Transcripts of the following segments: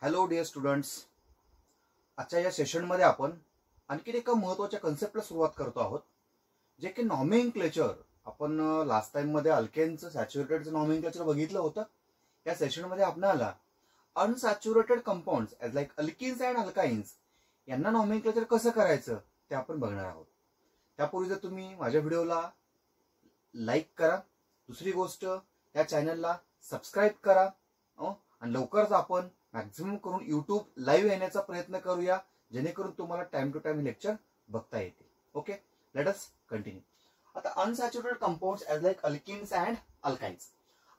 Hello dear students, आजच्या या सेशनमध्ये आपण आणखी एका महत्त्वाच्या कन्सेप्टला सुरुवात करतो आहोत, जे की नॉमेनक्लेचर. आपण लास्ट टाइम मध्ये अल्केनचं सॅच्युरेटेडचं नॉमेनक्लेचर बघितलं होतं. या सेशनमध्ये आपल्याला unsaturated compounds as like alkenes and alkynes यांना नॉमेनक्लेचर कसं करायचं ते आपण बघणार आहोत. त्यापूर्वी जर तुम्ही माझ्या व्हिडिओला लाईक करा, दुसरी गोष्ट या चॅनलला सबस्क्राईब करा आणि लवकरच आपण मॅक्झिमम करून यूट्यूब लाईव्ह येण्याचा प्रयत्न करूया, जेणेकरून तुम्हाला टाइम टू टाइम लेक्चर बघता येतील. Okay, let us continue. आता unsaturated compounds as like alkenes and alkynes.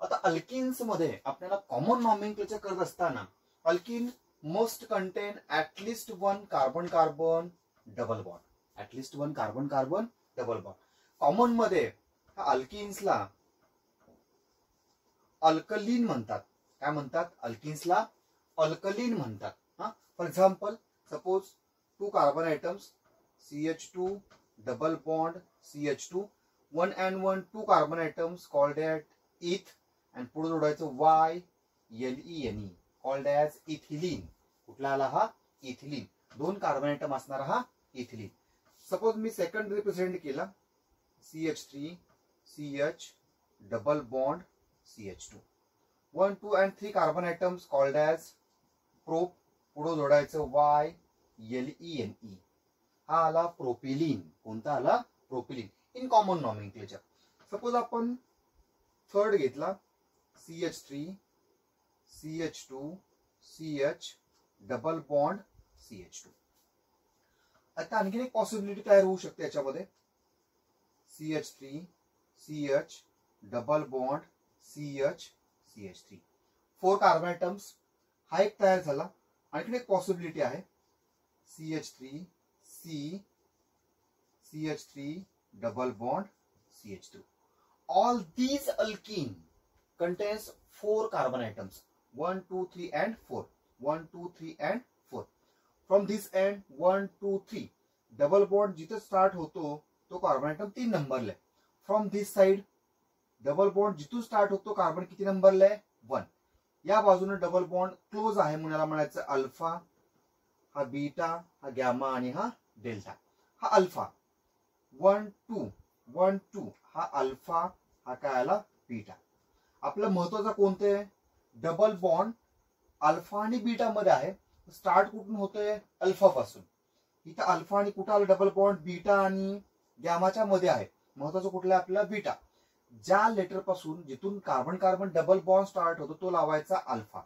आता अल्किन्स मध्ये आपल्याला कॉमन नॉमेनक्लेचर करत असताना alkene must contain at least one carbon carbon double bond. At least one carbon carbon double bond. Common मध्ये अल्किन्सला अल्कलीन म्हणतात. काय म्हणतात? अल्किन्सला अल्कलीन म्हणतात. For example, suppose 2 carbon atoms CH2 double bond CH2, 1 and 1 2 carbon atoms called at eth and पुढे जोडायचं YLENE called as ethylene. कुठला आला हा? इथिलीन. 2 कार्बन आयटम असणारा हा इथिलीन. सपोज मी सेकंड रिप्रेझेंट केला CH3 CH double bond CH2, 1 2 and 3 carbon atoms called as prop. पुढे जोडायचं YLENE. हा आला प्रोपिलीन. कोणता आला? Propylene in common nomenclature. Suppose आपण थर्ड घेतला CH3 CH2 CH double bond CH2. आता आणखी एक पॉसिबिलिटी तयार होऊ शकते याच्यामध्ये. CH3 CH double bond CH 4 carbon items. हा एक तयार झाला. आणखी एक पॉसिबिलिटी आहे CH3 CH3 double bond CH2. All these alkene contains 4 carbon atoms, 1 2 3 and 4, 1 2 3 and 4. From this end 1 2 3 double bond जिथे स्टार्ट होतो तो कार्बन आयटम 3 नंबरला आहे. From this side double bond जिथून स्टार्ट होतो कार्बन किती नंबरला आहे? 1. या बाजूने डबल बॉन्ड क्लोज आहे म्हणून याला म्हणायचं अल्फा. हा बीटा, हा गॅमा आणि हा डेल्टा. हा अल्फा. 1 2 1 2 हा अल्फा, हा काय आला? बीटा. आपलं महत्वाचं कोणतं आहे? डबल बॉन्ड अल्फा आणि बीटा मध्ये आहे. स्टार्ट कुठून होतोय? अल्फा पासून. इथं अल्फा आणि कुठं आलं डबल बॉन्ड? बीटा आणि गॅमाच्या मध्ये आहे. महत्वाचं कुठलं आहे आपल्याला? बीटा. ज्या लेटर पासून जिथून carbon carbon double bond start होतो तो लावायचा alpha.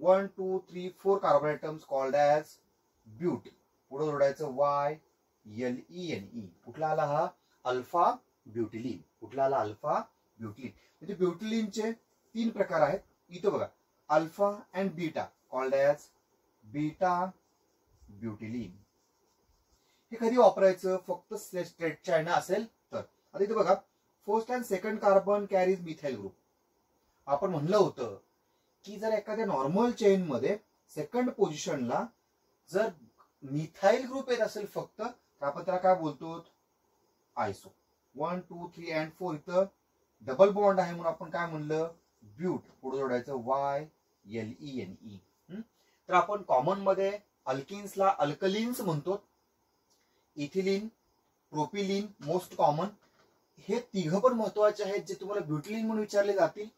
1 2 3 4 carbon atoms called as but. पुढे जोडायचं YLENE. कुठला आला हा? Alpha butylene. कुठला आला? Alpha butylene. म्हणजे ब्युटिलीनचे 3 प्रकार आहेत. इथं बघा, alpha and beta called as beta butylene. हे कधी वापरायचं? फक्त स्ट्रेट चायना असेल तर. आता इथे बघा, first and second carbon carries methyl group. आपण म्हणलं होतं की जर एखाद्या नॉर्मल चेन मध्ये सेकंड पोझिशनला जर मिथाइल ग्रुप येत असेल फक्त, तर आपण त्याला काय बोलतो? आयसो. 1 2 3 and 4 इथं डबल बॉन्ड आहे म्हणून आपण काय म्हणलं? ब्यूट. पुढे जोडायचं YLENE. तर आपण कॉमन मध्ये अल्किन्सला अल्कलीन्स म्हणतो. Ethylene, propylene most common. हे तिघ पण महत्वाचे आहेत जे तुम्हाला ब्युटिलीन म्हणून विचारले जातील.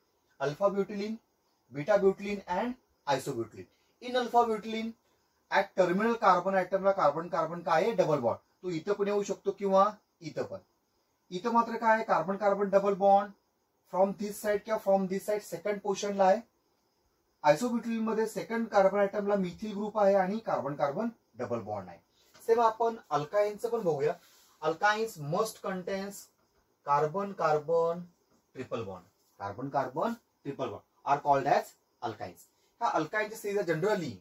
Alpha butylene, beta butylene and iso butylene. In alpha butylene at terminal carbon आयटमला कार्बन कार्बन काय आहे? Double bond. तो इथं पण येऊ शकतो किंवा इथं पण. इथं मात्र काय आहे? Carbon carbon double bond from this side किंवा फ्रॉम दिस साइड सेकंड पोझिशनला आहे. आयसोब्युटिलीन मध्ये सेकंड कार्बन आयटमला मिथिल ग्रुप आहे आणि कार्बन कार्बन डबल बॉन्ड आहे. सेम आपण अल्काइन्सचं पण बघूया. Alkynes must contains carbon carbon triple bond. Carbon carbon triple bond are called as alkynes. ह्या अल्काइनची सिरीज जनरली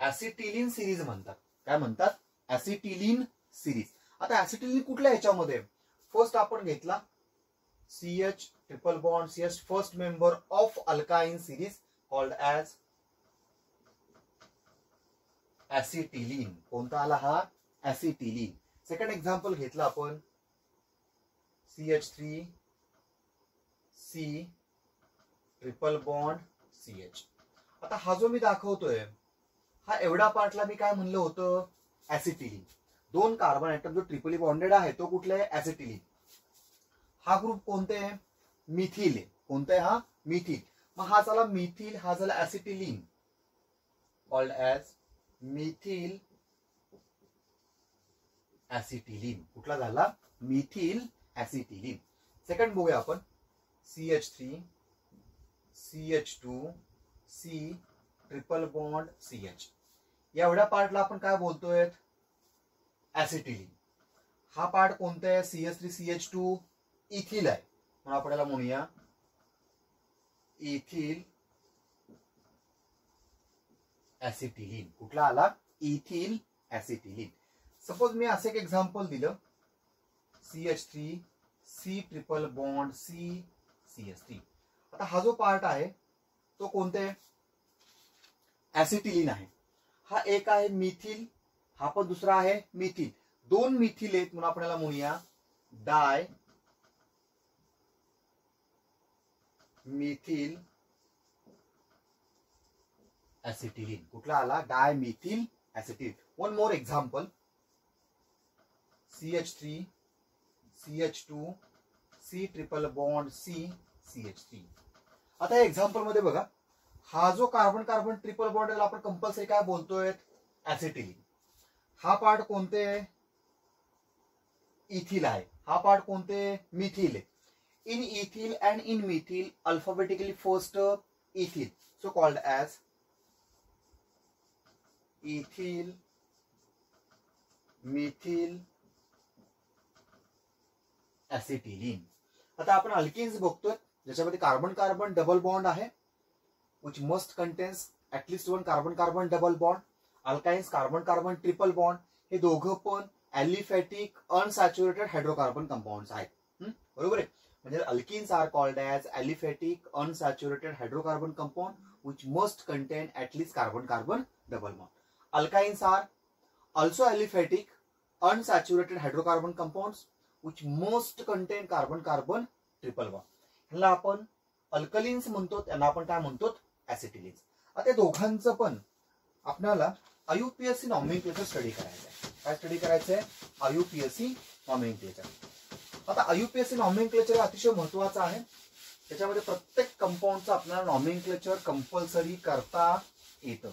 ऍसिटिलीन सिरीज म्हणतात. काय म्हणतात? Acetylene series. आता ऍसिटिलीन कुठल्या ह्याच्यामध्ये? फर्स्ट आपण घेतला CH triple bond CH first member of alkyne series called as acetylene. कोणता आला हा? ऍसिटिलीन. सेकंड एक्झाम्पल घेतला आपण CH3 C triple bond CH. आता हा जो मी दाखवतोय हा एवढा पार्टला मी काय म्हणलं होतं, ऍसिटिलीन. 2 कार्बन ऍटम जो ट्रिपली बॉन्डेड आहे तो कुठला आहे, ऍसिटिलीन. हा ग्रुप कोणते आहे, मिथिल आहे. कोणता आहे हा, मिथिल. मग हा झाला मिथिल, हा झाला acetylene, called as methyl acetylene. कुठला झाला, मिथिल ऍसिटिलीन. सेकंड बघूया आपण, CH3 CH2 C triple bond CH. एवढ्या पार्टला आपण काय बोलतोय, ऍसिटिलीन. हा पार्ट कोणता आहे, CH3 CH2 इथिल आहे, म्हणून आपण याला म्हणूया इथिल ऍसिटिलीन. कुठला आला, इथिल ऍसिटिलीन. सपोज मी असं एक एक्झाम्पल दिलं, CH3 C triple bond C CH3. आता हा जो पार्ट आहे तो कोणते आहे, ऍसिटिलीन आहे. हा एक आहे मिथिल, हा पण दुसरा आहे मिथिल. 2 मिथिल आहेत म्हणून आपण याला म्हणूया डाय मिथिल ऍसिटिलीन. कुठला आला, di methyl acetylene. One more example, CH3 CH2 C triple bond C CH3. आता या एक्झाम्पल मध्ये बघा, हा जो कार्बन कार्बन ट्रिपल बॉन्ड आपण कंपल्सरी काय बोलतोय, ऍसिटिलीन. हा पार्ट कोणते, इथिल आहे. हा पार्ट कोणते, मिथिल आहे. In ethyl and in methyl alphabetically first ethyl, so called as ethyl methyl acetylene. आता आपण अल्किन्स बघतोय ज्याच्यामध्ये कार्बन कार्बन डबल बॉन्ड आहे, which must contains at least 1 carbon carbon double bond. Alkynes carbon carbon triple bond, हे दोघं पण aliphatic unsaturated hydrocarbon compounds आहेत. बरोबर आहे. म्हणजे alkenes are called as aliphatic unsaturated hydrocarbon compound which must contain at least carbon carbon double bond. Alkynes are also aliphatic unsaturated hydrocarbon compounds which most contain carbon carbon triple bond. ह्याला आपण अल्कलिन्स म्हणतो, त्यांना आपण काय म्हणतो, ऍसिटिलीन्स. आता दोघांचं पण आपल्याला IUPAC नॉमेनक्लेचर स्टडी करायचं आहे. काय स्टडी करायचं आहे, IUPAC नॉमेनक्लेचर. आता IUPAC नॉमेनक्लेचर अतिशय महत्वाचं आहे. त्याच्यामध्ये प्रत्येक कंपाऊंडचं आपल्याला नॉमेनक्लेचर कंपल्सरी करता येतं.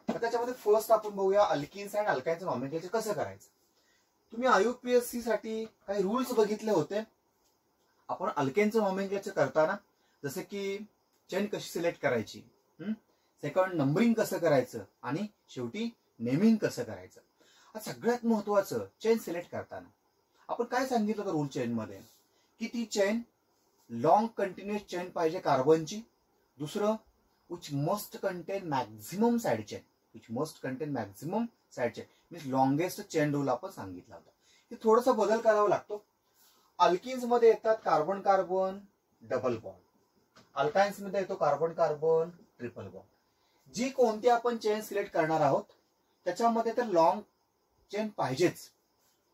त्याच्यामध्ये फर्स्ट आपण बघूया अल्किन्स अँड अल्काइन्सचं नॉमेनक्लेचर कसं करायचं. तुम्ही IUPAC साठी काही रूल्स बघितले होते. आपण अल्केनचं नॉमेनक्लेचर करताना जसं की चेन कशी सिलेक्ट करायची, सेकंड नंबरिंग कसं करायचं, आणि शेवटी नेमिंग कसं करायचं. सगळ्यात महत्वाचं चेन सिलेक्ट करताना आपण काय सांगितलं होतं रूल चेन मध्ये, की ती चेन लॉंग कंटिन्युअस चेन पाहिजे कार्बनची. दुसरं which must content maximum side chain, which must content maximum side chain means longest chain rule आपण सांगितला होता. हे थोडासा बदल करावा लागतो. अल्किन्स मध्ये येतात carbon carbon double bond, alkynes मध्ये येतो कार्बन कार्बन ट्रिपल बॉन्ड. जी कोणती आपण चेन सिलेक्ट करणार आहोत त्याच्यामध्ये तर लॉंग चेन पाहिजेच,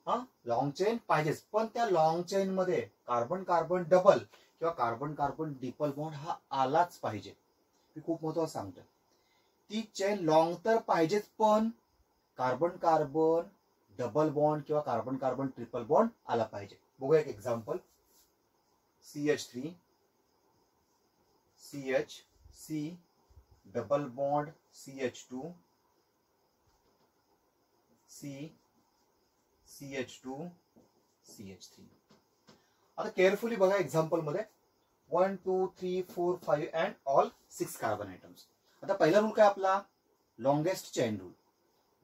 लॉंग चेन पाहिजेच. पण त्या लॉंग चेन मध्ये कार्बन कार्बन डबल किंवा कार्बन कार्बन ट्रिपल बॉन्ड हा आलाच पाहिजे. मी खूप महत्वाचं सांगतोय, ती चेन लॉंग तर पाहिजेच, पण कार्बन कार्बन डबल बॉन्ड किंवा कार्बन कार्बन ट्रिपल बॉन्ड आला पाहिजे. बघूया एक example, CH3 CH C double bond CH2 C CH2 CH3. आता केअरफुली बघा एक्झाम्पल मध्ये 1 2 3 4 5 अँड ऑल 6 कार्बन आयटम्स. आता पहिला रूल काय आपला, लॉंगेस्ट चेन रूल.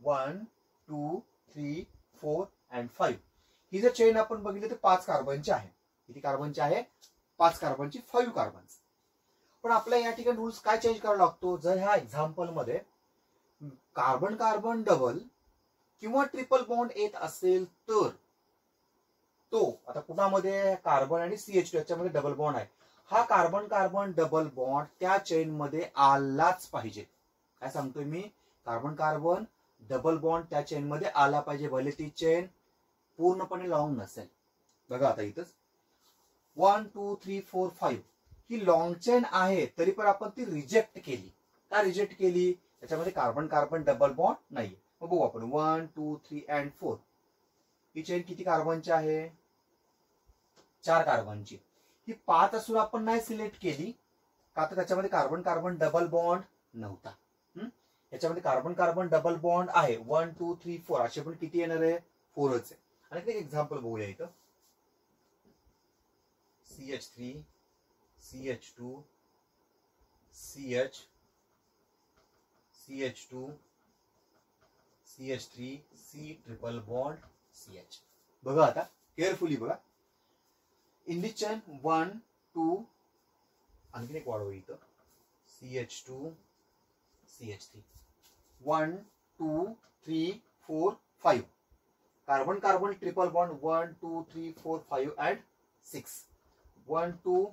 1 2 3 4 अँड 5. ही जर चेन आपण बघितली तर 5 कार्बनची आहे. किती कार्बनची आहे, 5 कार्बनची, 5 कार्बन. पण आपल्याला या ठिकाणी रूल्स काय चेंज करावा लागतो, जर ह्या एक्झाम्पल मध्ये कार्बन कार्बन डबल किंवा ट्रिपल बॉन्ड येत असेल तर तो, आता कुणामध्ये कार्बन आणि CH2 याच्यामध्ये डबल बॉन्ड आहे, हा कार्बन कार्बन डबल बॉन्ड त्या चेन मध्ये आलाच पाहिजे. काय सांगतोय मी, कार्बन कार्बन डबल बॉन्ड त्या चेन मध्ये आला पाहिजे, भले ती चेन पूर्णपणे लॉंग नसेल. बघा आता इथंच 1 2 3 4 5 ही लॉंग चेन आहे तरी पण आपण ती रिजेक्ट केली. का रिजेक्ट केली? त्याच्यामध्ये कार्बन कार्बन डबल बॉन्ड नाहीये. मग बघू आपण 1 2 3 अँड 4. ही चेन किती कार्बनची आहे? 4 कार्बनची. ही 5 असून आपण नाही सिलेक्ट केली का तर त्याच्यामध्ये कार्बन कार्बन डबल बॉन्ड नव्हता. याच्यामध्ये कार्बन कार्बन डबल बॉन्ड आहे 1 2 3 4. असे पण किती येणार आहे? 4च आहे. आणि एक एक्झाम्पल बघूया इथं. CH3 CH2 CH CH2 CH3 C triple bond CH. बघा आता केअरफुली बघा. इन दिस चेन 1 2 आणखी एक वाढवू इथं CH2 CH3 1 2 3 4 5. Carbon carbon triple bond 1 2 3 4 5 and 6. 1 2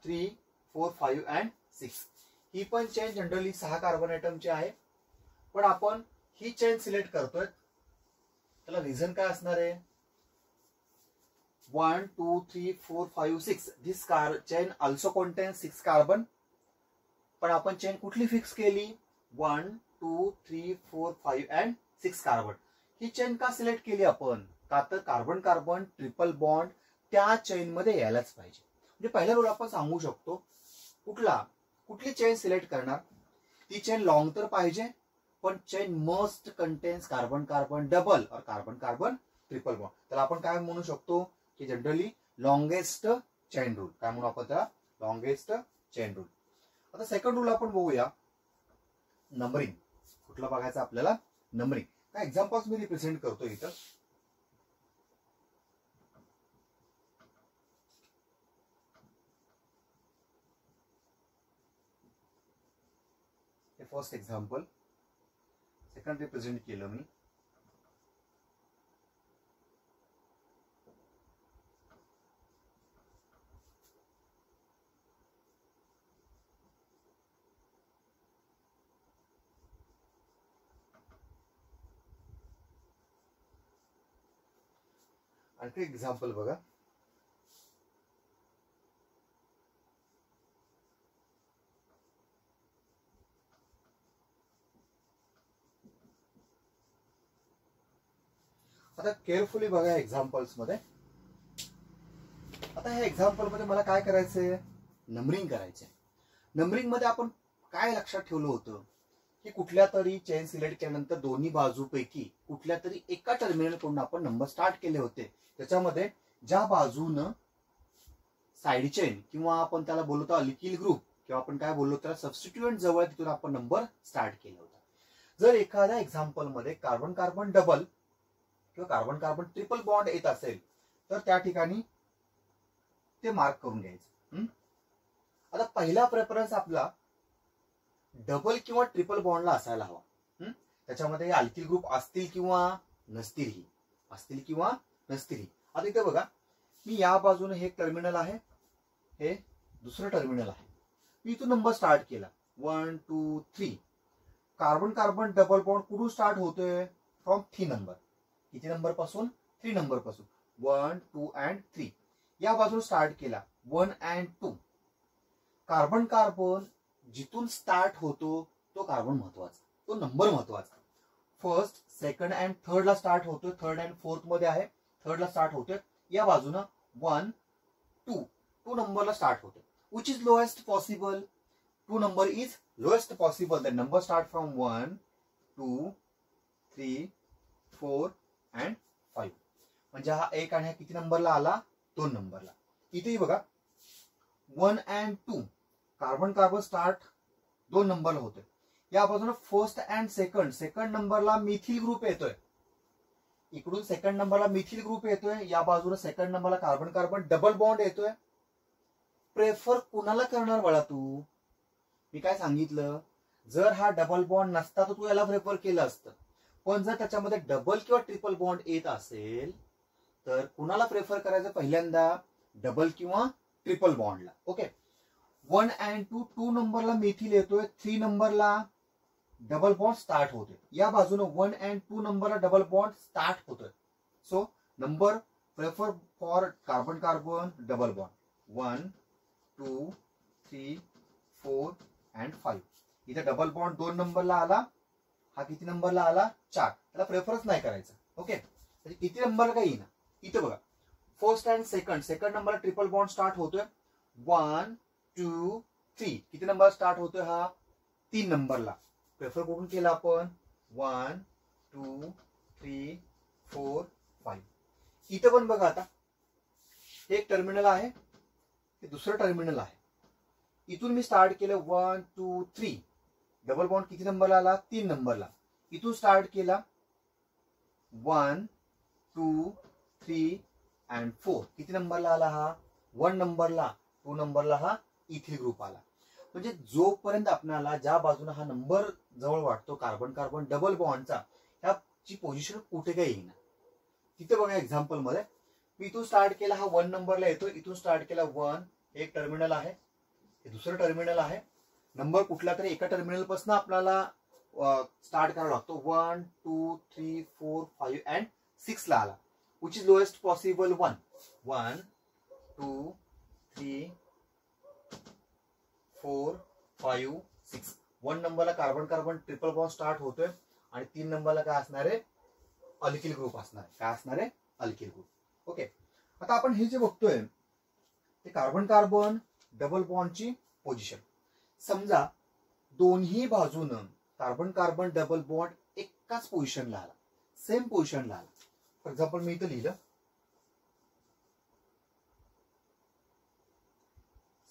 3 4 5 and 6. ही पण चेन जनरली 6 कार्बन आयटमची आहे. पण आपण ही चेन सिलेक्ट करतोय त्याला रिझन काय असणार आहे? 1 2 3 4 5 6. दिस चेन ऑल्सो कंटेन्स 6 कार्बन. पण आपण चेन कुठली फिक्स केली? 1 2 3 4 5 अँड 6 कार्बन. ही चेन का सिलेक्ट केली आपण? का तर कार्बन कार्बन ट्रिपल बॉन्ड त्या चेन मध्ये यायलाच पाहिजे. म्हणजे पहिला रूल आपण सांगू शकतो. कुठली चेन सिलेक्ट करणार? ती चेन लॉंग तर पाहिजे पण chain must contains carbon carbon double और कार्बन कार्बन ट्रिपल बॉन्ड. त्याला आपण काय म्हणू शकतो की जनरली लॉंगेस्ट चेन रूल. काय म्हणू आपण त्याला? Longest chain rule. आता सेकंड रूल आपण बघूया. नंबरिंग. कुठला बघायचं आपल्याला? नंबरिंग. काय एक्झाम्पल्स मी रिप्रेझेंट करतो इथं. First example. सेकंड रिप्रेझेंट केलं मी. आणखी एक्झाम्पल बघा. आता केअरफुली बघा एक्झाम्पल्स मध्ये. आता ह्या एक्झाम्पल मध्ये मला काय करायचंय? नंबरिंग करायचंय. नंबरिंग मध्ये आपण काय लक्षात ठेवलं होतं की कुठल्या तरी चेन सिलेक्ट केल्यानंतर दोन्ही बाजूपैकी कुठल्या तरी एका टर्मिनल कडून आपण नंबर स्टार्ट केले होते. त्याच्यामध्ये ज्या बाजूनं साइड चेन किंवा आपण त्याला बोलतो अल्किल ग्रुप किंवा आपण काय बोललो त्याला सबस्टिट्यूएंट जवळ तिथून आपण नंबर स्टार्ट केला होता. जर एखाद्या एक्झाम्पल मध्ये कार्बन कार्बन डबल किंवा कार्बन कार्बन ट्रिपल बॉन्ड येत असेल तर त्या ठिकाणी ते मार्क करून घ्यायचं. आता पहिला प्रेफरन्स आपला डबल किंवा ट्रिपल बॉन्डला असायला हवा. त्याच्यामध्ये अल्किल ग्रुप असतील किंवा नसतीलही. आता इथे बघा मी या बाजूने हे टर्मिनल आहे, हे दुसरं टर्मिनल आहे. मी इथून नंबर स्टार्ट केला 1 2 3. कार्बन कार्बन डबल बॉन्ड कुठून स्टार्ट होतोय? From 3 number. किती नंबर पासून? 3 नंबर पासून. 1 2 अँड 3. या बाजून स्टार्ट केला 1 अँड 2. कार्बन कार्बन जिथून स्टार्ट होतो तो कार्बन महत्वाचा, तो नंबर महत्वाचा. फर्स्ट सेकंड अँड थर्ड ला स्टार्ट होतोय. थर्ड अँड फोर्थ मध्ये आहे. थर्ड ला स्टार्ट होतोय. या बाजूनं 1 2 नंबरला स्टार्ट होतोय. Which is lowest possible? 2 number is lowest possible. The number start from 1 2 3 4 and 5. म्हणजे हा 1 आणि हा किती नंबरला आला? 2 नंबरला. इथेही बघा 1 अँड 2 कार्बन कार्बन स्टार्ट 2 नंबरला होतोय. या बाजूने फर्स्ट अँड सेकंड नंबरला मिथिल ग्रुप येतोय. इकडून सेकंड नंबरला मिथिल ग्रुप येतोय. या बाजूने सेकंड नंबरला कार्बन कार्बन डबल बॉन्ड येतोय. प्रेफर कुणाला करणार बाळा तू? मी काय सांगितलं, जर हा डबल बॉन्ड नसता तर तू याला प्रेफर केलं असतं. पण जर त्याच्यामध्ये डबल किंवा ट्रिपल बॉन्ड येत असेल तर कुणाला प्रेफर करायचं? पहिल्यांदा डबल किंवा ट्रिपल बॉन्डला. ओके. 1 अँड 2 नंबरला मिथिल येतोय. 3 नंबरला डबल बॉन्ड स्टार्ट होतोय. या बाजूने 1 अँड 2 नंबरला डबल बॉन्ड स्टार्ट होतोय. So number prefer for carbon carbon double bond 1 2 3 4 and 5. इथे डबल बॉन्ड 2 नंबरला आला, हा किती नंबरला आला 4. त्याला प्रेफरन्स नाही करायचा. ओके, म्हणजे किती नंबरला काय येईना. इथे बघा फर्स्ट अँड सेकंड नंबरला ट्रिपल बॉन्ड स्टार्ट होतोय 1 2 3. किती नंबर स्टार्ट होतोय हा 3 नंबरला. प्रेफर कुठून केला आपण 1 2 3 4 5. इथं पण बघा आता हे एक टर्मिनल आहे, हे दुसरं टर्मिनल आहे. इथून मी स्टार्ट केलं 1 2 3. डबल बॉन्ड किती नंबरला आला 3 नंबरला. इथून स्टार्ट केला 1 2 3 अँड 4. किती नंबरला आला हा 1 नंबरला. 2 नंबरला हा इथिल ग्रुप आला. म्हणजे जोपर्यंत आपल्याला ज्या बाजूने हा नंबर जवळ वाटतो कार्बन कार्बन डबल बॉन्डचा, ह्याची पोझिशन कुठे काही येईना. तिथे बघा एक्झाम्पल मध्ये मी इथून स्टार्ट केला, हा 1 नंबरला येतो. इथून स्टार्ट केला 1, एक टर्मिनल आहे, हे दुसरं टर्मिनल आहे. नंबर कुठला तरी एका टर्मिनल पासून आपल्याला स्टार्ट करावा लागतो. 1 2 3 4 5 अँड 6 ला आला. Which is lowest possible 1 1 2 3 4 5 6. 1 नंबरला carbon carbon triple bond start होतोय आणि 3 नंबरला काय असणार आहे अल्किल ग्रुप असणार आहे. काय असणार आहे अल्किल ग्रुप. ओके, आता आपण हे जे बघतोय ते कार्बन कार्बन डबल बॉन्डची पोझिशन. समजा दोन्ही बाजूनं कार्बन कार्बन डबल बॉन्ड एकाच पोझिशनला आला, सेम पोझिशनला आला. फॉर एक्झाम्पल मी इथं लिहिलं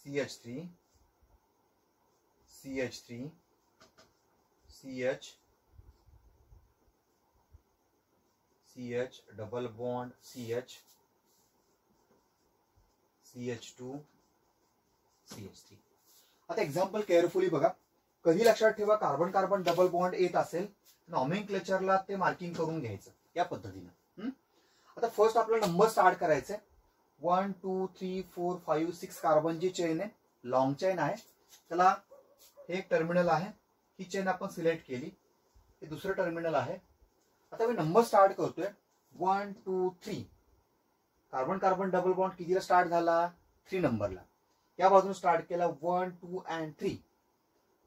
CH3 CH3 CH CH double bond CH CH2 CH3. आता एक्झाम्पल केअरफुली बघा. कधी लक्षात ठेवा कार्बन कार्बन डबल बॉन्ड येत असेल नॉमेनक्लेचरला ते मार्किंग करून घ्यायचं या पद्धतीनं. आता फर्स्ट आपल्याला नंबर स्टार्ट करायचे 1 2 3 4 5 6 कार्बनची चेन आहे, लॉंग चेन आहे. त्याला हे एक टर्मिनल आहे, ही चेन आपण सिलेक्ट केली, हे दुसरं टर्मिनल आहे. आता मी नंबर स्टार्ट करतोय 1 2 3. कार्बन कार्बन डबल बॉन्ड कितीला स्टार्ट झाला 3 नंबरला. या बाजून स्टार्ट केला 1 2 अँड 3.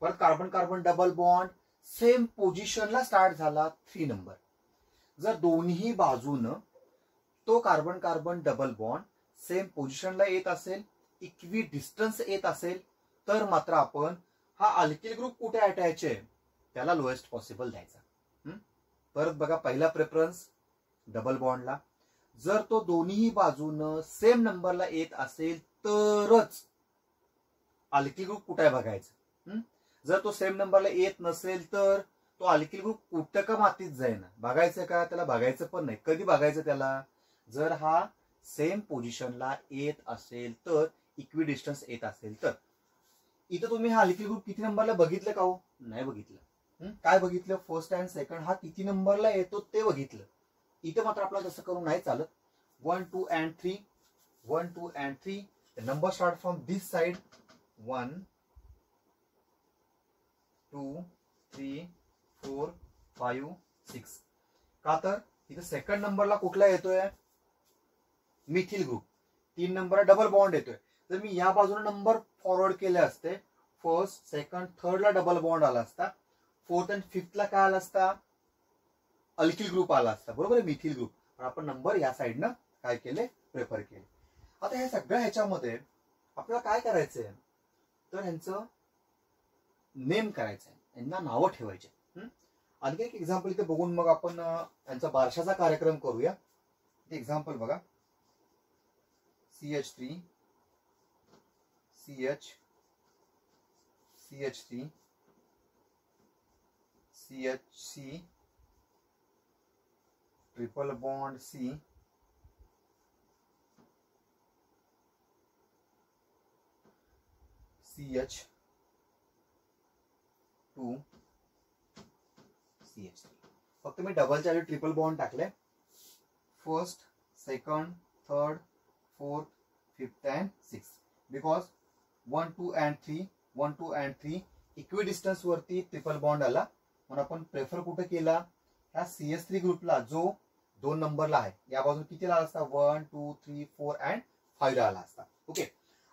परत carbon carbon double bond same पोझिशनला स्टार्ट झाला 3 नंबर. जर दोन्ही बाजून तो carbon carbon double bond same पोझिशनला येत असेल, इक्वी डिस्टन्स येत असेल, तर मात्र आपण हा अल्किल ग्रुप कुठे अटॅच आहे त्याला लोएस्ट पॉसिबल द्यायचा. परत बघा पहिला प्रेफरन्स डबल बॉन्डला. जर तो दोन्ही बाजूनं सेम नंबरला येत असेल तरच अल्किल ग्रुप कुठे आहे बघायचं. जर तो सेम नंबरला येत नसेल तर तो अल्किल ग्रुप कुठं का मातीत जाईना बघायचं का, त्याला बघायचं पण नाही. कधी बघायचं त्याला जर हा सेम पोझिशनला येत असेल तर, इक्वी डिस्टन्स येत असेल तर. इथं तुम्ही हा अल्किल ग्रुप किती नंबरला बघितलं का हो, नाही बघितलं. काय बघितलं फर्स्ट अँड सेकंड हा किती नंबरला येतो ते बघितलं. इथं मात्र आपल्याला तसं करून नाही चालत. 1 2 and 3 1 2 and 3. Number start from this side 1 2 3 4 5 6. का तर इथं सेकंड नंबरला कुठला येतोय methyl group. 3 number double bond येतोय. जर मी या बाजूने नंबर फॉरवर्ड केले असते, फर्स्ट सेकंड थर्डला डबल बॉन्ड आला असता, फोर्थ अँड फिफ्थला काय आला असता अल्किल ग्रुप आला असता, बरोबर आहे मिथिल ग्रुप. पण आपण नंबर या साईडनं काय केले प्रेफर केले. आता ह्या सगळ्या ह्याच्यामध्ये आपल्याला काय करायचंय तर ह्यांचं नेम करायचंय, यांना नावं ठेवायचे. आणखी एक एक्झाम्पल इथे बघून मग आपण यांचा बारशाचा कार्यक्रम करूया. एक्झाम्पल बघा CH3 CH CH3 CHC triple bond C CH2 CH3. फक्त मी डबलच्या आधी ट्रिपल बॉन्ड टाकले. First second third fourth fifth and six. Because 1 2 and 3 1 2 and 3 equi distance वरती ट्रिपल बॉन्ड आला, म्हणून आपण प्रेफर कुठे केला ह्या CH3 ग्रुपला जो 2 नंबरला आहे. या बाजून कितीला आला असता 1 2 3 4 अँड 5 ला आला असता. ओके,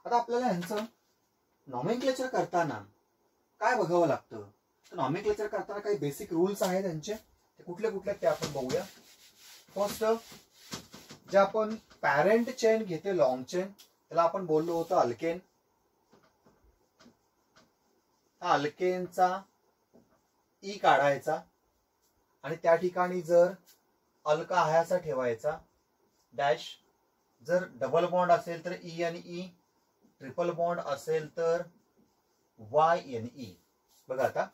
आता आपल्याला ह्यांचं नॉमेनक्लेचर करताना काय बघावं लागतं, तर नॉमेनक्लेचर करताना काही बेसिक रूल्स आहेत त्यांचे, ते कुठले कुठले ते आपण बघूया. फर्स्ट, जे आपण पॅरेंट चेन घेते लॉंग चेन, त्याला आपण बोललो होतो अल्केन. हा अल्केनचा ई काढायचा आणि त्या ठिकाणी जर अल्का आहे असा ठेवायचा डॅश. जर डबल बॉन्ड असेल तर ई आणि ई, ट्रिपल बॉन्ड असेल तर वाय एन ई. बघा आता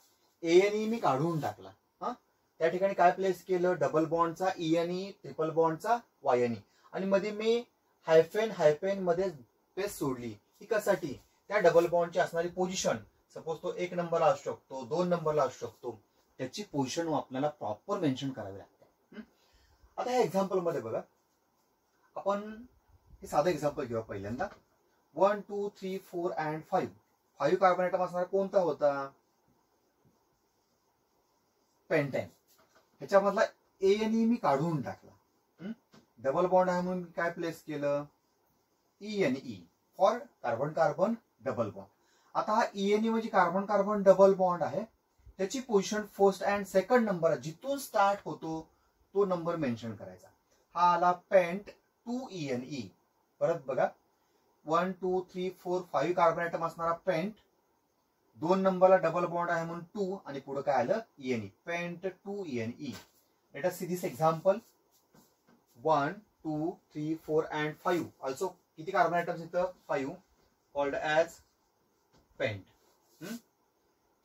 ए एन ई मी काढून टाकला. हा त्या ठिकाणी काय प्लेस केलं, डबल बॉन्डचा ई एन ई, ट्रिपल बॉन्डचा वाय एन ई, आणि मध्ये मी हायफेन हायफेन मध्ये स्पेस सोडली. ही कशासाठी, त्या डबल बॉन्डची असणारी पोझिशन, सपोज तो 1 नंबरला असू शकतो, 2 नंबरला असू शकतो, त्याची पोझिशन आपल्याला प्रॉपर मेन्शन करावी लागते. आता ह्या एक्झाम्पल मध्ये बघा, आपण हे साधं एक्झाम्पल घेऊया पहिल्यांदा. 1 2 3 4 अँड 5. 5 कार्बन ॲटम असणारा कोणता होता, पेंटॅन. ह्याच्यामधला ए एन ई मी काढून टाकला. डबल बॉन्ड आहे म्हणून काय प्लेस केलं, E N E for carbon carbon double bond. आता हा ई एन ई म्हणजे कार्बन कार्बन डबल बॉन्ड आहे, त्याची position first and second number जिथून स्टार्ट होतो तो नंबर मेन्शन करायचा. हा आला पेंट 2 ई एन ई. परत बघा 1 2 3 4 5 कार्बन ॲटम असणारा पेंट, 2 नंबरला डबल बॉन्ड आहे म्हणून 2, आणि पुढे काय आलं E N E, pent 2 E N E. Let us see this example. 1 2 3 4 and 5. Also किती कार्बन ॲटम्स इथं, 5, called as pent.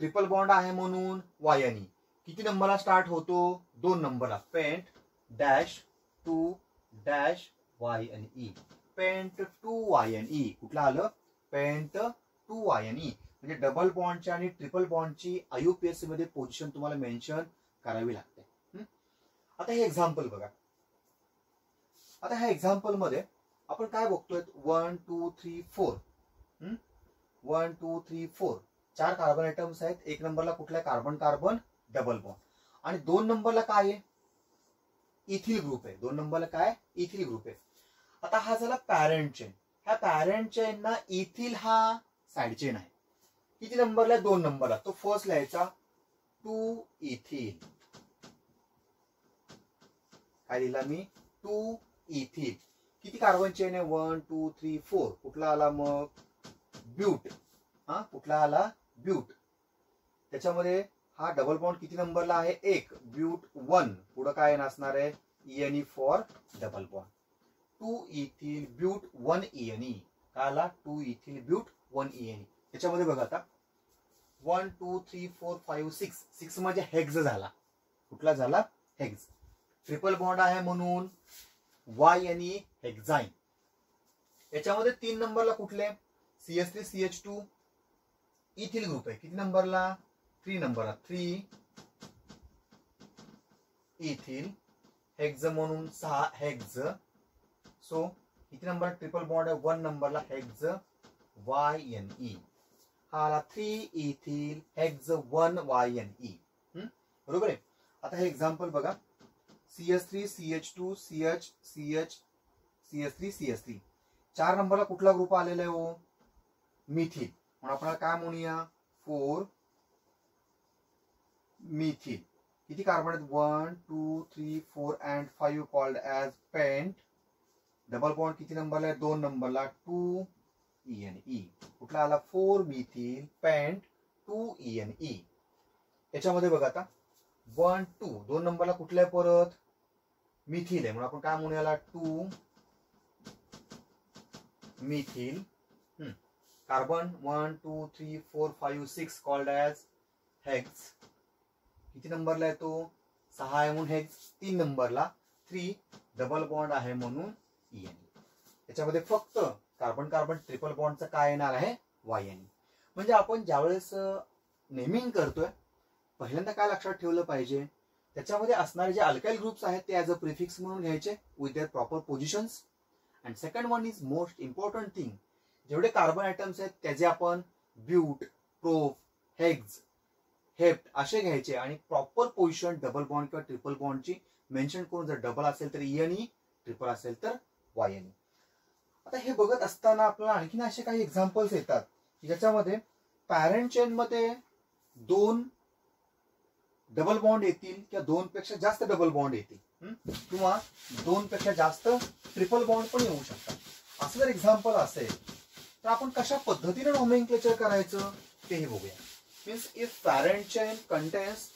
Triple bond आहे म्हणून वाय एन ई. किती नंबरला स्टार्ट होतो, 2 नंबरला, pent dash 2 dash Y N E, pent 2 Y N E. कुठलं आलं, पेंट 2 वाय एन ई. म्हणजे डबल बॉन्डची आणि ट्रिपल बॉन्डची आयुपीएससी मध्ये पोझिशन तुम्हाला मेन्शन करावी लागते. आता हे एक्झाम्पल बघा. आता ह्या एक्झाम्पल मध्ये आपण काय बघतोय, 1 2 3 4. 1 2 3 4 4 कार्बन ॲटम्स आहेत. 1 नंबरला कुठला कार्बन कार्बन डबल बॉन्ड, आणि 2 नंबरला काय आहे, इथिल ग्रुप आहे. 2 नंबरला काय, इथिल ग्रुप आहे. आता हा झाला पॅरेंट चेन. ह्या पॅरेंट चेन ना इथिल हा साइड चेन आहे. किती नंबरला, 2 नंबरला. तो फर्स्ट लिहायचा 2 इथिल. काय लिहिला मी, 2 इथिल. किती कार्बन चेन आहे, 1 2 3 4. कुठला आला मग, ब्यूट. हा कुठला आला, ब्यूट. त्याच्यामध्ये हा डबल बॉन्ड किती नंबरला आहे, 1, ब्यूट 1. पुढे काय असणार आहे, E N E for double bond. 2 ethyl but 1 E N E. काय आला, 2 ethyl but 1 E N E. त्याच्यामध्ये बघा आता 1 2 3 4 5 6. 6 म्हणजे हेक्स झाला. कुठला झाला, हेक्स. ट्रिपल बॉन्ड आहे म्हणून वाय एन ई, हेक्साईन. याच्यामध्ये 3 नंबरला कुठले, CH3 CH2 इथिल ग्रुप आहे. किती नंबरला, 3 नंबरला, 3 इथिल. हेक्स म्हणून 6 हेक्स. सो किती नंबर ट्रिपल बॉन्ड आहे, 1 नंबरला हेक्स वाय एन ई. हा आला 3 ethyl hex 1 Y N E. बरोबर आहे. आता हे एक्झाम्पल बघा, CH3 CH2 CH CH CH3 CH3. 4 नंबरला कुठला ग्रुप आलेला आहे, हो मिथिल. म्हणून आपण काय म्हणूया, 4 मिथिल. किती कार्बन आहेत, 1 2 3 4 and 5, called as pent. Double bond किती नंबरला आहे, 2 नंबरला, 2 ई एन ई. कुठला आला, 4 methyl pent 2 E N E. याच्यामध्ये बघा आता 1 2, 2 नंबरला कुठला आहे, परत मिथिल आहे. म्हणून आपण काय म्हणूया, 2 methyl. Carbon 1 2 3 4 5 6, called as hex. किती नंबरला आहे तो, 6 आहे म्हणून हेक्स. 3 नंबरला 3, डबल बॉन्ड आहे म्हणून ई एन ई. त्याच्यामध्ये फक्त कार्बन कार्बन ट्रिपल बॉन्डचं काय येणार आहे, वाय एन ई. म्हणजे आपण ज्यावेळेस नेमिंग करतोय, पहिल्यांदा काय लक्षात ठेवलं पाहिजे, त्याच्यामध्ये असणारे जे अल्काइल ग्रुप्स आहेत ते ॲज अ प्रिफिक्स म्हणून घ्यायचे with their proper positions. And second one is most important thing, जेवढे कार्बन आयटम्स आहेत त्याचे आपण ब्यूट, प्रोप, हेक्स, हेप्ट असे घ्यायचे आणि प्रॉपर पोझिशन डबल बॉन्ड किंवा ट्रिपल बॉन्डची मेन्शन करून, जर डबल असेल तर ई एन ई, ट्रिपल असेल तर वाय एन ई. आता हे बघत असताना आपल्याला आणखीन असे काही एक्झाम्पल्स येतात की ज्याच्यामध्ये पॅरेंट चेन मध्ये 2 डबल बॉन्ड येतील किंवा 2 पेक्षा जास्त डबल बॉन्ड येतील किंवा 2 पेक्षा जास्त ट्रिपल बॉन्ड पण येऊ शकतात. असं जर एक्झाम्पल असेल तर आपण कशा पद्धतीने नॉमेनक्लेचर करायचं तेही बघूया. Means if parent chain contains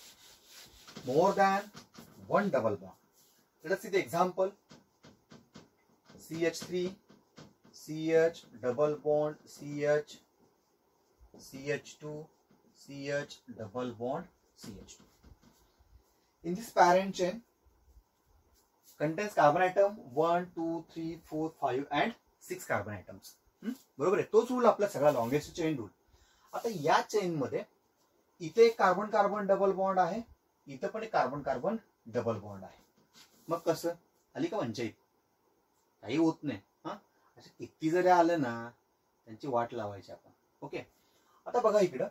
more than one double bond. Let us see the example. CH3, CH, double bond, CH, CH2, CH, double bond, CH2. In this parent chain contains carbon atom 1, 2, 3, 4, 5 and 6 carbon atoms. बरोबर आहे. तोच rule आपला सगळा longest chain rule. आता या chain मध्ये इथे carbon carbon double bond आहे, इथं पण एक कार्बन कार्बन डबल बॉन्ड आहे. मग कसं आली का पंचायत? काही होत नाही. असे किती जरी आलं ना त्यांची वाट लावायची आपण. ओके, आता बघा इकडं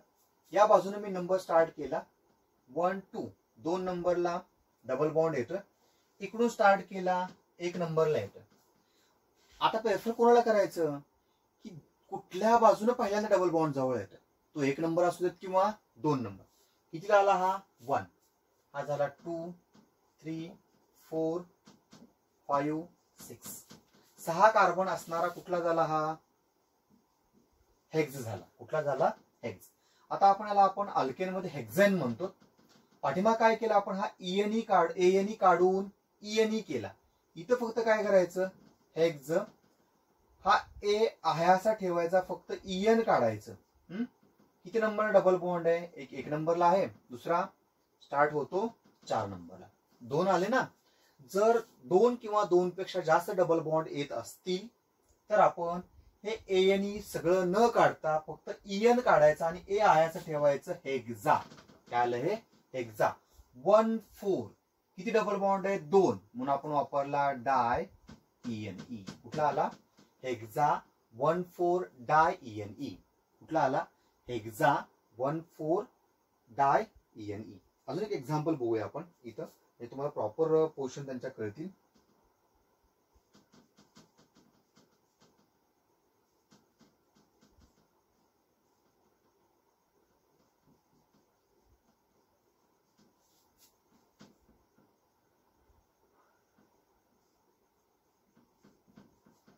या बाजूने मी नंबर स्टार्ट केला 1, 2, 2 नंबरला डबल बॉन्ड येतोय. इकडून स्टार्ट केला 1 नंबरला येतोय. आता प्रेफर कोणाला करायचं की कुठल्या बाजूने पहिल्यांदा डबल बॉन्ड जवळ येतोय, तो 1 नंबर असू देत किंवा 2 नंबर. कितीला आला हा 1, हा झाला 2, 3, 4, 5, 6. 6 कार्बन असणारा कुठला झाला हा हेक्स झाला. कुठला झाला हेक्स. आता आपण अल्केन मध्ये हेक्झेन म्हणतो. पाठीमा काय केलं आपण हा एएनई काढून ईएनई केला. इथं फक्त काय करायचं हेक्स हा ए आहे असा ठेवायचा, फक्त ईएन काढायचं. किती नंबर डबल बॉन्ड आहे? एक नंबरला आहे. दुसरा स्टार्ट होतो 4 नंबरला. 2 आले ना. जर 2 किंवा 2 पेक्षा जास्त डबल बॉन्ड येत असतील तर आपण हे एएनई सगळं न काढता फक्त ईएन काढायचं आणि ए आयाचं ठेवायचं हेक्झा. काय आलं हे हेक्झा. 1, 4 किती डबल बॉन्ड आहे? 2, म्हणून आपण वापरला डाय ईएनई. कुठला आला हेक्झा 1, 4 डाय ईएनई. कुठला आला हेक्झा 1, 4 डाय ईएनई. अजून एक एक्झाम्पल बघूया आपण इथं, हे तुम्हाला प्रॉपर पोर्शन त्यांच्या कळतील.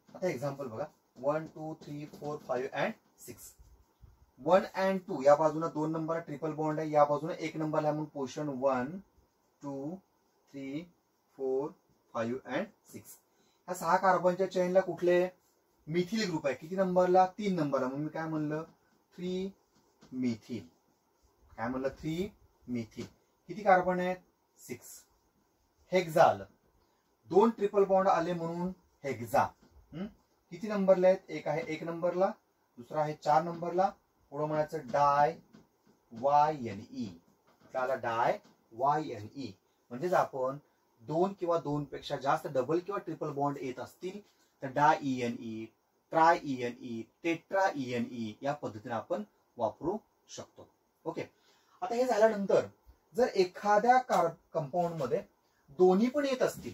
आता एक्झाम्पल बघा 1, 2, 3, 4, 5 and 6. 1 and 2 या बाजूला 2 नंबरला ट्रिपल बॉन्ड आहे, या बाजूला 1 नंबरला आहे म्हणून पोर्शन 1, 2, 3, 4, 5 and 6. ह्या 6 कार्बनच्या चेनला कुठले मिथिल ग्रुप आहे. किती नंबरला? 3 नंबरला. म्हणून मी काय म्हणलं 3 मिथिल. काय म्हणलं 3 मिथिल. किती कार्बन आहेत? 6. हेक्झा आलं. 2 ट्रिपल बॉन्ड आले म्हणून हेक्झा. किती नंबरला आहेत? एक आहे 1 नंबरला, दुसरा आहे 4 नंबरला. पुढं म्हणायचं डाय वायएनई. त्याला डाय वायएनई. म्हणजेच आपण 2 किंवा 2 पेक्षा जास्त डबल किंवा ट्रिपल बॉन्ड येत असतील तर डाय ईएनई, ट्राय ईएनई, टेट्रा ईएनई या पद्धतीने आपण वापरू शकतो. ओके, आता हे झाल्यानंतर जर एखाद्या कंपाऊंड मध्ये दोन्ही पण येत असतील,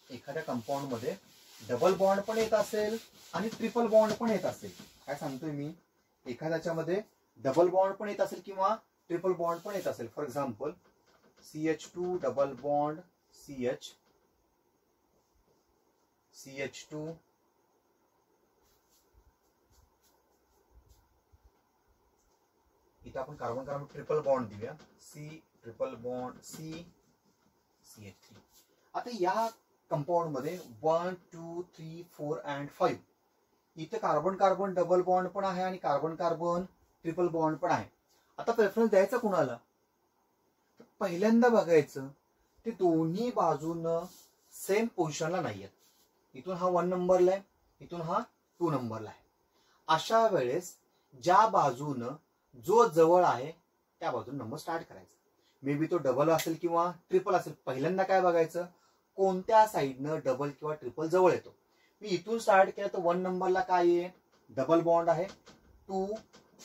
एखाद्या कंपाऊंड मध्ये डबल बॉन्ड पण येत असेल आणि ट्रिपल बॉन्ड पण येत असेल. काय सांगतोय मी? एखाद्याच्या मध्ये डबल बॉन्ड पण येत असेल किंवा ट्रिपल बॉन्ड पण येत असेल. For example CH2 double bond CH, CH2 इथं आपण कार्बन कार्बन ट्रिपल बॉन्ड देऊया C triple bond C CH3. आता या कंपाऊंड मध्ये 1, 2, 3, 4 and 5 इथे कार्बन कार्बन डबल बॉन्ड पण आहे आणि कार्बन कार्बन ट्रिपल बॉन्ड पण आहे. आता प्रेफरन्स द्यायचा कुणाला? पहिल्यांदा बघायचं ते दोन्ही बाजूनं सेम पोझिशनला नाहीयेत. इथून हा 1 नंबरला आहे, इथून हा 2 नंबरला आहे. अशा वेळेस ज्या बाजूनं जो जवळ आहे त्या बाजून नंबर स्टार्ट करायचा. मे बी तो डबल असेल किंवा ट्रिपल असेल. पहिल्यांदा काय बघायचं कोणत्या साईडनं डबल किंवा ट्रिपल जवळ येतो. मी इथून स्टार्ट केलं तर 1 नंबरला काय आहे डबल बॉन्ड आहे. 2,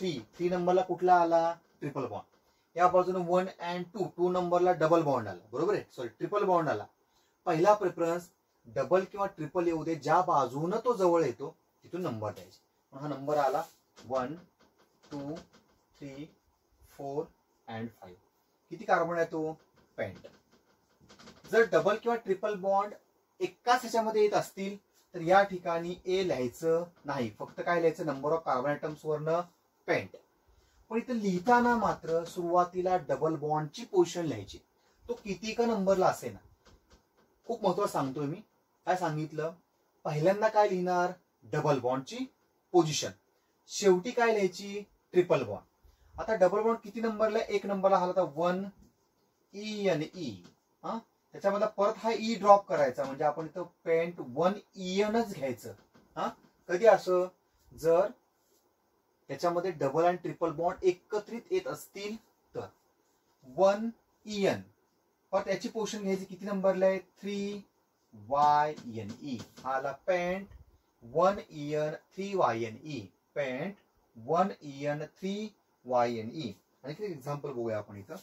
3 नंबरला कुठला आला ट्रिपल बॉन्ड. या बाजूने 1 and 2 नंबरला डबल बॉन्ड आला. बरोबर आहे, सॉरी ट्रिपल बॉन्ड आला. पहिला प्रेफरन्स डबल किंवा ट्रिपल येऊ दे, ज्या बाजूनं तो जवळ येतो तिथून नंबर द्यायचे. हा नंबर आला 1 2 3 4 and 5. किती कार्बन आहे तो? पेंट. जर डबल किंवा ट्रिपल बॉन्ड एकाच ह्याच्यामध्ये येत असतील तर या ठिकाणी ए लिहायचं नाही, फक्त काय लिहायचं? नंबर ऑफ कार्बन आयटम्स वरनं पेंट. पण इथं लिहिताना मात्र सुरुवातीला डबल बॉन्डची पोझिशन लिहायची, तो किती का नंबरला असे ना. खूप महत्वाचं सांगतोय मी. काय सांगितलं? पहिल्यांदा काय लिहिणार? डबल बॉन्डची पोझिशन. शेवटी काय लिहायची? Triple bond. आता डबल बॉन्ड किती नंबरला? एक नंबरला. हा आता 1 ENE. हा, त्याच्यामध्ये परत हा ई ड्रॉप करायचा, म्हणजे आपण इथं पेंट 1 ENच घ्यायचं. हा, कधी असं? जर त्याच्यामध्ये डबल आणि ट्रिपल बॉन्ड एकत्रित येत असतील तर 1 EN. परत याची पोझिशन घ्यायची किती नंबरला आहे? 3 YNE. हा आला pent 1 EN 3 YNE. Pent 1 EN 3 YNE. आणि एक्झाम्पल बघूया आपण इथं.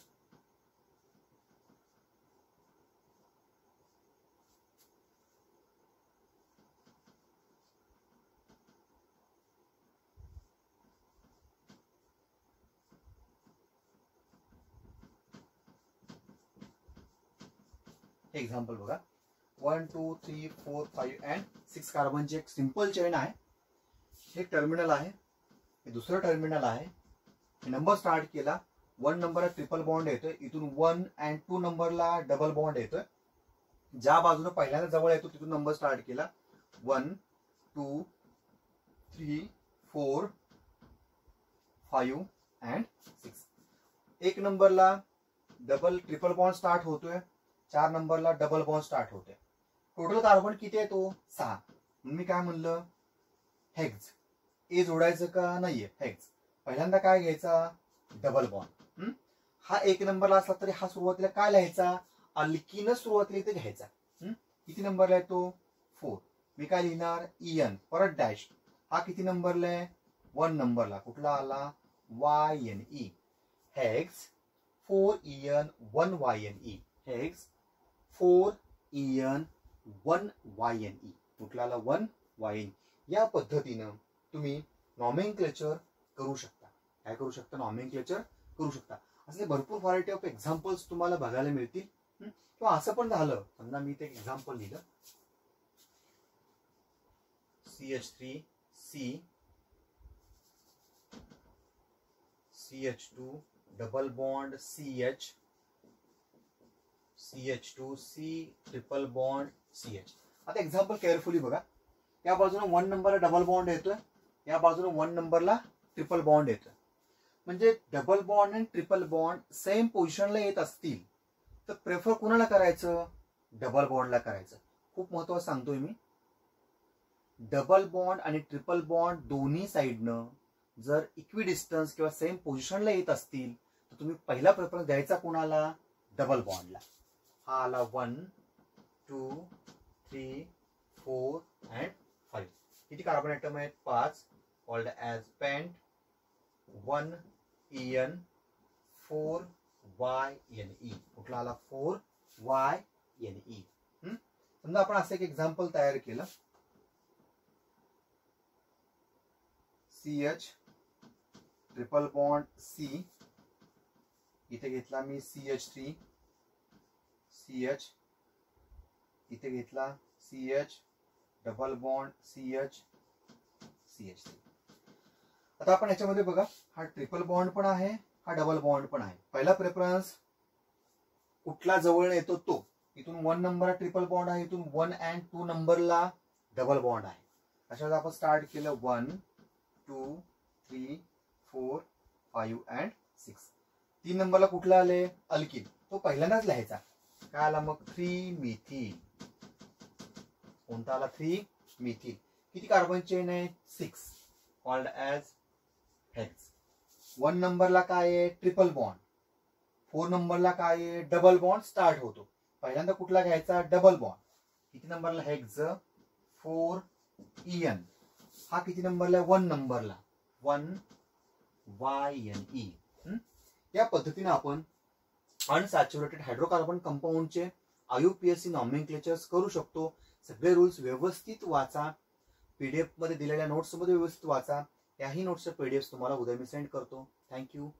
एक्झाम्पल बघा. 1 2 3 4 5 and 6 कार्बनची एक सिंपल चेन आहे. हे टर्मिनल आहे, हे दुसरं टर्मिनल आहे. नंबर स्टार्ट केला. 1 नंबरला ट्रिपल बॉन्ड येतोय, इथून 1 and 2 नंबरला डबल बॉन्ड येतोय. ज्या बाजूने पहिल्यांदा जवळ येतो तिथून नंबर स्टार्ट केला. 1 2 3 4 5 and 6. एक नंबरला डबल ट्रिपल बॉन्ड स्टार्ट होतोय, 4 नंबरला डबल बॉन्ड स्टार्ट होतोय. टोटल कार्बन किती आहे? तो 6. मी काय म्हणलं? हेक्स. ए जोडायचं का? नाहीये. हेक्स. पहिल्यांदा काय घ्यायचा? Double bond. हा एक नंबरला असला तरी हा सुरुवातीला काय लिहायचा? अल्कीन सुरुवातीला इथे घ्यायचा. किती नंबरला आहे तो? 4. मी काय लिहिणार? EN. परत डॅश. हा किती नंबरला आहे? 1 नंबरला. कुठला आला? YNE. Hex 4 EN 1 YNE. Hex 4 EN 1 YNE. कुठला आला? 1 YNE. या पद्धतीनं तुम्ही नॉमेनक्लेचर करू शकता. काय करू शकता? नॉमेनक्लेचर करू शकता. असे भरपूर व्हरायटी ऑफ एक्झाम्पल्स तुम्हाला बघायला मिळतील. किंवा असं पण झालं, समजा मी ते एक्झाम्पल लिहिलं. CH3C CH2 double bond CH CH2C triple bond CH. आता एक्झाम्पल केअरफुली बघा. या बाजूने 1 नंबरला डबल बॉन्ड येतोय, या बाजूने 1 नंबरला ट्रिपल बॉन्ड येतोय. म्हणजे डबल बॉन्ड आणि ट्रिपल बॉन्ड सेम पोझिशनला येत असतील तर प्रेफर कुणाला करायचं? डबल बॉन्डला करायचं. खूप महत्वाचं सांगतोय मी. डबल बॉन्ड आणि ट्रिपल बॉन्ड दोन्ही साइडनं जर इक्वी डिस्टन्स किंवा सेम पोझिशनला येत असतील तर तुम्ही पहिला प्रेफरन्स द्यायचा कुणाला? डबल बॉन्डला. हा आला 1 2 3 4 and 5. किती कार्बन आयटम आहेत? 5. Called as pent 1 EN 4 YNE. कुठला आला? 4 YNE. समजा आपण असं एक एक्झाम्पल तयार केलं. CH triple bond C. इथे घेतला मी CH3 CH. इथे घेतला CH double bond CH CH3. आता आपण याच्यामध्ये बघा, हा ट्रिपल बॉन्ड पण आहे, हा डबल बॉन्ड पण आहे. पहिला प्रेफरन्स कुठला जवळ येतो तो. इथून 1 नंबरला ट्रिपल बॉन्ड आहे, इथून 1 and 2 नंबरला डबल बॉन्ड आहे. अशाच आपण स्टार्ट केलं 1 2 3 4 5 and 6. 3 नंबरला कुठला आले? अल्किन. तो पहिल्यांदाच लिहायचा. काय आला मग? 3 मिथिल. कोणता आला? 3 मिथिल. किती कार्बन चेन आहे? 6. Called as hex. 1 नंबरला काय आहे? Triple bond. 4 नंबरला काय आहे? डबल बॉन्ड स्टार्ट होतो. पहिल्यांदा कुठला घ्यायचा? Double bond. किती नंबरला? Hex 4 EN. हा किती नंबरला? 1 नंबरला 1 YNE. या पद्धतीने आपण अनसॅच्युरेटेड हायड्रोकार्बन कंपाऊंडचे IUPAC नॉमेनक्लेचर्स करू शकतो. सगळे रूल्स व्यवस्थित वाचा. PDF मध्ये दिलेल्या नोट्स मध्ये व्यवस्थित वाचा. याही नोट्सच्या PDF तुम्हाला उद्या मी सेंड करतो. थँक्यू.